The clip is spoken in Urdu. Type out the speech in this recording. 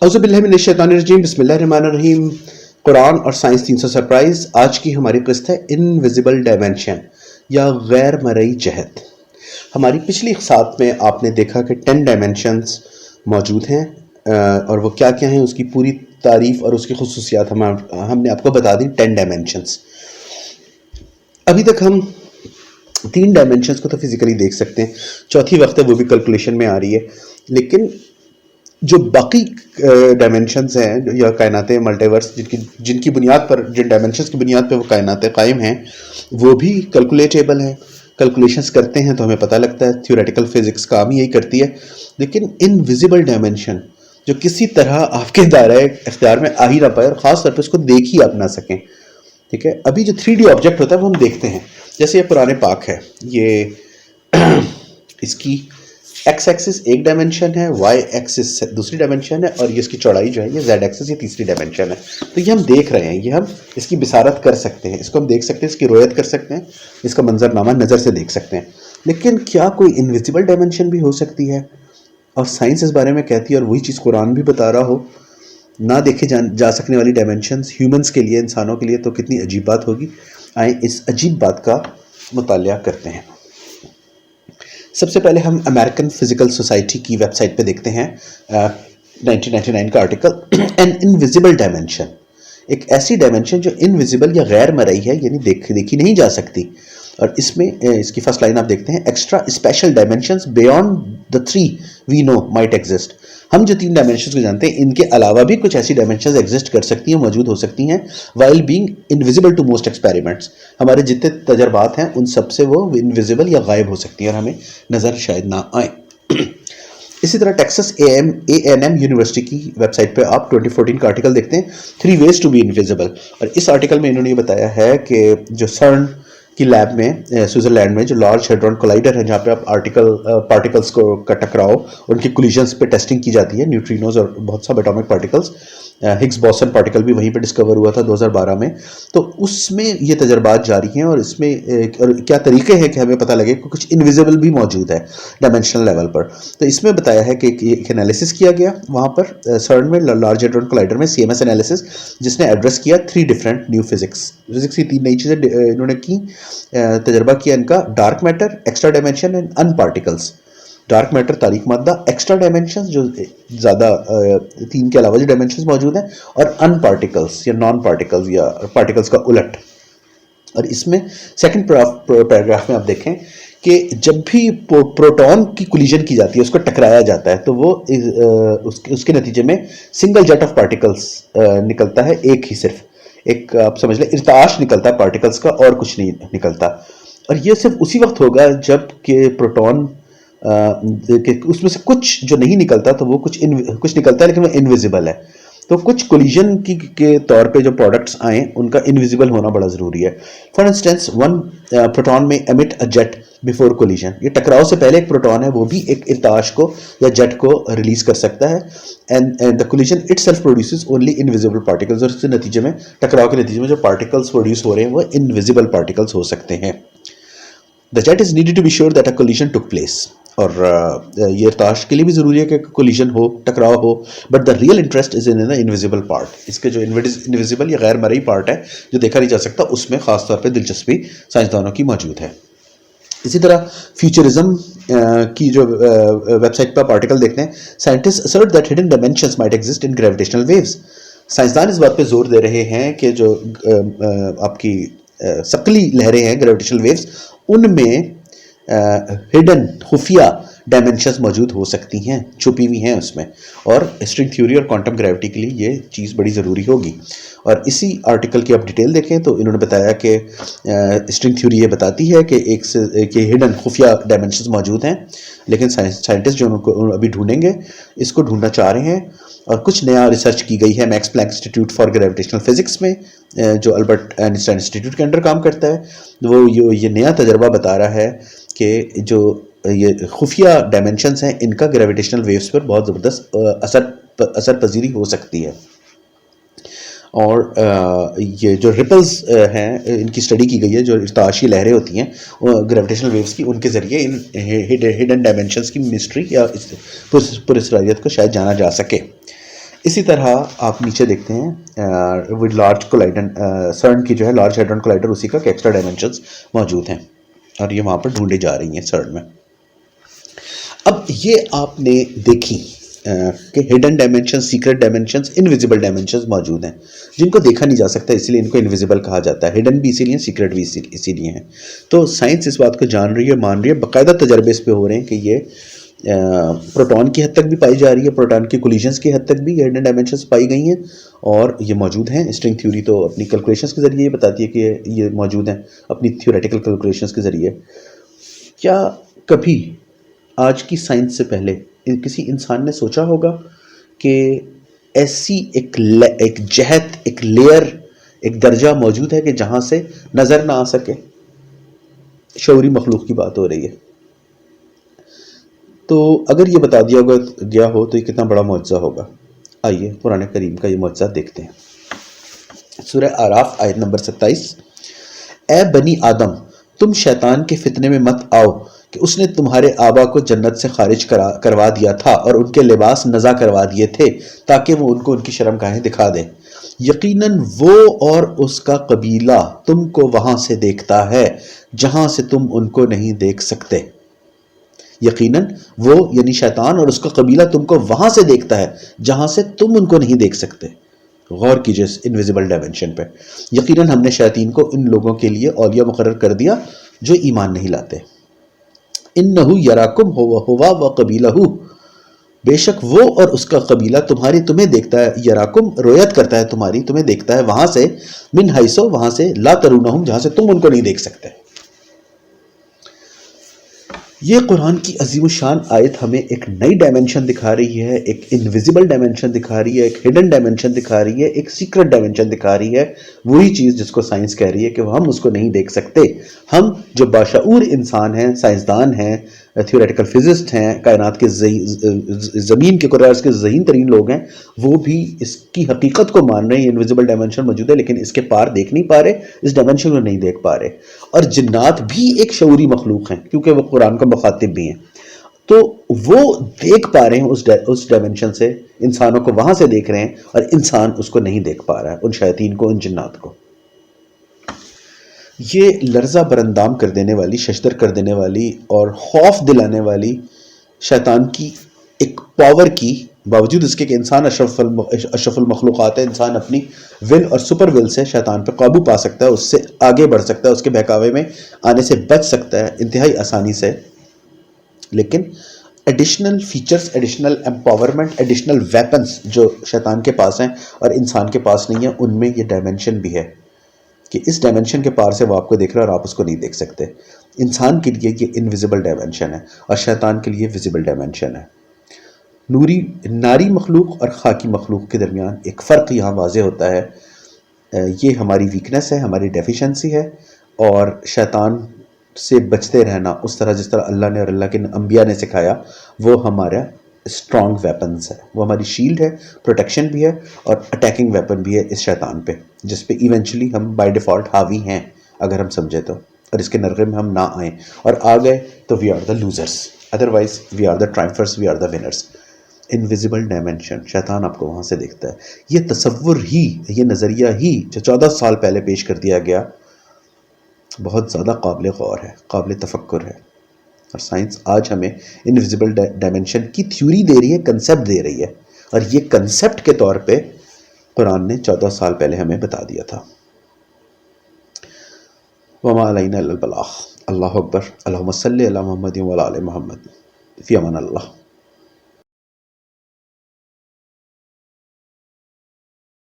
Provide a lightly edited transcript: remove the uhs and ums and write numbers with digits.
اعوذ باللہ من الشیطان الرجیم، بسم اللہ الرحمن الرحیم۔ قرآن اور سائنس 300 سرپرائز۔ آج کی ہماری قسط ہے انویزیبل ڈائمینشن یا غیر مرئی جہت۔ ہماری پچھلی اقساط میں آپ نے دیکھا کہ 10 ڈائمینشنز موجود ہیں، اور وہ کیا کیا ہیں اس کی پوری تعریف اور اس کی خصوصیات ہم نے آپ کو بتا دی 10 ڈائمینشنز۔ ابھی تک ہم 3 ڈائمینشنز کو تو فزیکلی دیکھ سکتے ہیں، چوتھی وقت ہے وہ بھی کیلکولیشن میں آ رہی ہے، لیکن جو باقی ڈائمینشنز ہیں یا کائنات ملٹی ورس جن کی بنیاد پر، جن ڈائمینشنز کی بنیاد پہ وہ کائناتیں قائم ہیں، وہ بھی کیلکولیٹیبل ہیں۔ کیلکولیشنز کرتے ہیں تو ہمیں پتہ لگتا ہے، تھیوریٹیکل فزکس کام ہی یہی کرتی ہے۔ لیکن انویزیبل ڈائمینشن جو کسی طرح آپ کے دائرۂ اختیار میں آ ہی نہ پائے، اور خاص طور پہ اس کو دیکھ ہی آپ نہ سکیں، ٹھیک ہے۔ ابھی جو 3D آبجیکٹ ہوتا ہے وہ ہم دیکھتے ہیں، جیسے یہ قرآن پاک ہے، یہ اس کی ایکس ایکسس ایک ڈائمینشن ہے، وائی ایکسس دوسری ڈائمینشن ہے، اور یہ اس کی چوڑائی جو ہے یہ زیڈ ایکسس یہ تیسری ڈائمینشن ہے۔ تو یہ ہم دیکھ رہے ہیں، یہ ہم اس کی بصارت کر سکتے ہیں، اس کو ہم دیکھ سکتے ہیں، اس کی رویت کر سکتے ہیں، اس کا منظرنامہ نظر سے دیکھ سکتے ہیں۔ لیکن کیا کوئی انویزیبل ڈائمینشن بھی ہو سکتی ہے؟ اور سائنس اس بارے میں کہتی ہے، اور وہی چیز قرآن بھی بتا رہا ہو، نہ دیکھے جا سکنے والی ڈائمینشنز ہیومنز کے لیے، انسانوں کے لیے تو کتنی عجیب بات ہوگی۔ آئیں اس عجیب بات کا مطالعہ کرتے ہیں۔ سب سے پہلے ہم امریکن فزیکل سوسائٹی کی ویب سائٹ پہ دیکھتے ہیں 1999 کا آرٹیکل، این انویزیبل ڈائمینشن، ایک ایسی ڈائمینشن جو انویزیبل یا غیر مرئی ہے، یعنی دیکھی نہیں جا سکتی۔ اور اس میں اس کی فرسٹ لائن آپ دیکھتے ہیں، extra special dimensions beyond the 3 we know might exist۔ ہم جو 3 ڈائمینشنز کو جانتے ہیں، ان کے علاوہ بھی کچھ ایسی ڈائمینشنز ایگزسٹ کر سکتی ہیں، موجود ہو سکتی ہیں، while being invisible to most experiments۔ ہمارے جتنے تجربات ہیں ان سب سے وہ انویزیبل یا غائب ہو سکتی ہیں اور ہمیں نظر شاید نہ آئیں۔ اسی طرح ٹیکسس A&M یونیورسٹی کی ویب سائٹ پہ آپ 2014 کا آرٹیکل دیکھتے ہیں، 3 ways to be invisible۔ اور اس آرٹیکل میں انہوں نے یہ بتایا ہے کہ جو CERN کی لیب میں سوئٹزرلینڈ میں جو لارج ہیڈرون کولائڈر ہے، جہاں پہ آپ پارٹیکلز کا ٹکراؤ، ان کی کولیجنز پہ ٹیسٹنگ کی جاتی ہے، نیوٹرینوز اور بہت subatomic particles, Higgs boson particle بھی وہیں پہ ڈسکور ہوا تھا 2012 میں۔ تو اس میں یہ تجربات جاری ہیں، اور اس میں کیا طریقے ہیں کہ ہمیں پتہ لگے کہ کچھ انویزیبل بھی موجود ہے ڈائمینشنل لیول پر۔ تو اس میں بتایا ہے کہ ایک انالیسس کیا گیا وہاں پر سرن میں، لارج ہیڈرون کولائڈر میں، CMS انالیسس، جس نے ایڈریس کیا 3 ڈفرینٹ نیو فزکس کی 3 نئی چیزیں انہوں نے کی، تجربہ کیا ان کا: dark matter, extra dimension and in particles. Dark matter تاریک مادہ، ایکسٹرا ڈائمینشنز جو زیادہ 3 کے علاوہ جو ڈائمینشنز موجود ہیں، اور ان پارٹیکلس یا نان پارٹیکلز یا پارٹیکلز کا الٹ۔ اور اس میں سیکنڈ پیراگراف میں آپ دیکھیں کہ جب بھی پروٹون کی کولیجن کی جاتی ہے، اس کو ٹکرایا جاتا ہے، تو وہ اس کے نتیجے میں سنگل جیٹ آف پارٹیکلز نکلتا ہے، ایک ہی صرف ایک آپ سمجھ لیں ارتعاش نکلتا ہے پارٹیکلز کا، اور کچھ نہیں نکلتا۔ اور یہ صرف اسی وقت ہوگا جب کہ پروٹون اس میں سے کچھ جو نہیں نکلتا، تو وہ کچھ نکلتا ہے لیکن وہ انویزیبل ہے۔ تو کچھ کولیجن کے طور پہ جو پروڈکٹس آئیں، ان کا انویزیبل ہونا بڑا ضروری ہے۔ فار انسٹنس، ون پروٹون میں emit a jet before collision، یہ ٹکراؤ سے پہلے ایک پروٹون ہے، وہ بھی ایک ارتعاش کو یا جیٹ کو ریلیز کر سکتا ہے، and the collision itself produces only invisible particles، اور اس کے نتیجے میں، ٹکراؤ کے نتیجے میں جو پارٹیکلز پروڈیوس ہو رہے ہیں وہ انویزیبل پارٹیکلز ہو سکتے ہیں۔ The jet is needed to be sure that a collision took place، اور یہ ارتعاش کے لیے بھی ضروری ہے کہ کولیجن ہو، ٹکراؤ ہو، but the real interest is in invisible part. اس کے جو انویزیبل یا غیر مرئی پارٹ ہے جو دیکھا نہیں جا سکتا، اس میں خاص طور پہ دلچسپی سائنسدانوں کی موجود ہے۔ اسی طرح فیوچرزم کی جو ویب سائٹ پر آرٹیکل دیکھتے ہیں، scientist assert that hidden dimensions might exist in gravitational waves۔ سائنسدان اس بات پہ زور دے رہے ہیں کہ جو آپ کی ثقلی لہریں ہیں، گریویٹیشنل ویوز، ان میں ہڈن خفیہ ڈائمینشنز موجود ہو سکتی ہیں، چھپی ہوئی ہیں اس میں، اور اسٹرنگ تھیوری اور کوانٹم گریوٹی کے لیے یہ چیز بڑی ضروری ہوگی۔ اور اسی آرٹیکل کی آپ ڈیٹیل دیکھیں تو انہوں نے بتایا کہ اسٹرنگ تھیوری یہ بتاتی ہے کہ ہڈن خفیہ ڈائمینشنز موجود ہیں، لیکن سائنٹسٹ جو ان کو ابھی ڈھونڈیں گے، اس کو ڈھونڈنا چاہ رہے ہیں۔ اور کچھ نیا ریسرچ کی گئی ہے Max Planck Institute for gravitational physics میں، جو البرٹ آئنسٹائن انسٹیٹیوٹ کے انڈر کام کرتا ہے۔ وہ یہ نیا تجربہ بتا رہا ہے کہ جو یہ خفیہ ڈائمینشنز ہیں، ان کا گریویٹیشنل ویوز پر بہت زبردست اثر پذیری ہو سکتی ہے۔ اور یہ جو ریپلز ہیں، ان کی اسٹڈی کی گئی ہے، جو ارتعاشی لہریں ہوتی ہیں گریویٹیشنل ویوز کی، ان کے ذریعے ان ہڈن ڈائمینشنز کی مسٹری یا پراسراریت کو شاید جانا جا سکے۔ اسی طرح آپ نیچے دیکھتے ہیں وہ لارج کولائڈن سرن کی جو ہے لارج ہیڈرون کولائڈر، اسی کا ایکسٹرا ڈائمینشنز موجود ہیں اور یہ وہاں پر ڈھونڈی جا رہی ہیں سرن میں. اب یہ آپ نے دیکھی کہ hidden dimension, secret dimensions, invisible dimensions موجود ہیں جن کو دیکھا نہیں جا سکتا، اس لیے ان کو انویزیبل کہا جاتا ہے. ہڈن بھی اسی لیے، سیکرٹ بھی اسی لیے ہیں. تو سائنس اس بات کو جان رہی ہے، مان رہی ہے، باقاعدہ تجربے اس پہ ہو رہے ہیں کہ یہ پروٹون کی حد تک بھی پائی جا رہی ہے، پروٹون کی کولیجنز کی حد تک بھی ہڈن ڈائمینشنز پائی گئی ہیں اور یہ موجود ہیں. اسٹرنگ تھیوری تو اپنی کیلکولیشنز کے ذریعے یہ بتاتی ہے کہ یہ موجود ہیں، اپنی تھیوریٹیکل کیلکولیشنز کے ذریعے. کیا کبھی آج کی سائنس سے پہلے کسی انسان نے سوچا ہوگا کہ ایسی ایک جہت، ایک لیئر، ایک درجہ موجود ہے کہ جہاں سے نظر نہ آ سکے؟ شعوری مخلوق کی بات ہو رہی ہے. تو اگر یہ بتا دیا گیا ہو تو یہ کتنا بڑا معجزہ ہوگا. آئیے قرآن کریم کا یہ معجزہ دیکھتے ہیں. سورہ اعراف آیت نمبر 27. اے بنی آدم، تم شیطان کے فتنے میں مت آؤ کہ اس نے تمہارے آبا کو جنت سے خارج کروا دیا تھا اور ان کے لباس نزع کروا دیے تھے تاکہ وہ ان کو ان کی شرم گاہیں دکھا دے. یقیناً وہ اور اس کا قبیلہ تم کو وہاں سے دیکھتا ہے جہاں سے تم ان کو نہیں دیکھ سکتے. یقیناً وہ یعنی شیطان اور اس کا قبیلہ تم کو وہاں سے دیکھتا ہے جہاں سے تم ان کو نہیں دیکھ سکتے. غور کیجئے اس انویزیبل ڈائمینشن پہ. یقیناً ہم نے شیاطین کو ان لوگوں کے لیے اولیاء مقرر کر دیا جو ایمان نہیں لاتے. انہو یراکم ہوا و قبیلہ، بے شک وہ اور اس کا قبیلہ تمہیں دیکھتا ہے. یراکم رویت کرتا ہے تمہاری، تمہیں دیکھتا ہے وہاں سے، من حیثو وہاں سے، لا ترونہم جہاں سے تم ان کو نہیں دیکھ سکتے. یہ قرآن کی عظیم الشان آیت ہمیں ایک نئی ڈائمنشن دکھا رہی ہے، ایک انویزیبل ڈائمنشن دکھا رہی ہے، ایک ہڈن ڈائمنشن دکھا رہی ہے، ایک سیکرٹ ڈائمنشن دکھا رہی ہے. وہی چیز جس کو سائنس کہہ رہی ہے کہ ہم اس کو نہیں دیکھ سکتے. ہم جو باشعور انسان ہیں، سائنسدان ہیں، تھیوریٹیکل فزسٹ ہیں، کائنات کے زمین کے قرآن کے ذہین ترین لوگ ہیں، وہ بھی اس کی حقیقت کو مان رہے ہیں. انویزیبل ڈائمنشن موجود ہے لیکن اس کے پار دیکھ نہیں پا رہے، اس ڈائمنشن کو نہیں دیکھ پا رہے. اور جنات بھی ایک شعوری مخلوق ہیں کیونکہ وہ قرآن کا مخاطب بھی ہیں، تو وہ دیکھ پا رہے ہیں اس ڈائمنشن سے، انسانوں کو وہاں سے دیکھ رہے ہیں اور انسان اس کو نہیں دیکھ پا رہا ہے، ان شیاطین کو، ان جنات کو. یہ لرزہ برندام کر دینے والی، ششدر کر دینے والی اور خوف دلانے والی شیطان کی ایک پاور کی باوجود اس کے کہ انسان اشرف المخلوقات ہے، انسان اپنی ول اور سپر ول سے شیطان پہ قابو پا سکتا ہے، اس سے آگے بڑھ سکتا ہے، اس کے بہکاوے میں آنے سے بچ سکتا ہے انتہائی آسانی سے. لیکن additional features, additional empowerment, additional weapons جو شیطان کے پاس ہیں اور انسان کے پاس نہیں ہیں، ان میں یہ ڈائمنشن بھی ہے کہ اس ڈائمنشن کے پار سے وہ آپ کو دیکھ رہا ہے اور آپ اس کو نہیں دیکھ سکتے. انسان کے لیے یہ انویزیبل ڈائمنشن ہے اور شیطان کے لیے ویزیبل ڈائمنشن ہے. ناری مخلوق اور خاکی مخلوق کے درمیان ایک فرق یہاں واضح ہوتا ہے. یہ ہماری ویکنس ہے، ہماری ڈیفیشنسی ہے، اور شیطان سے بچتے رہنا اس طرح جس طرح اللہ نے اور اللہ کے انبیاء نے سکھایا، وہ ہمارا اسٹرانگ ویپنز ہے، وہ ہماری شیلڈ ہے، پروٹیکشن بھی ہے اور اٹیکنگ ویپن بھی ہے اس شیطان پہ، جس پہ ایونچولی ہم بائی ڈیفالٹ حاوی ہیں اگر ہم سمجھے تو، اور اس کے نرغے میں ہم نہ آئیں، اور آ گئے تو we are the losers, otherwise we are the triumphers, we are the winners. Invisible dimension, شیطان آپ کو وہاں سے دیکھتا ہے. یہ تصور ہی، یہ نظریہ ہی جو 14 سال پہلے پیش کر دیا گیا، بہت زیادہ قابل غور ہے، قابل تفکر ہے. اور سائنس آج ہمیں انویزیبل ڈائمنشن کی تھیوری دے رہی ہے، کنسیپٹ دے رہی ہے، اور یہ کنسیپٹ کے طور پہ قرآن نے 14 سال پہلے ہمیں بتا دیا تھا. وما علینا الا البلاغ. اللہ اکبر. اللہم صلی علی محمد وعلی آل محمد. فی امان اللہ.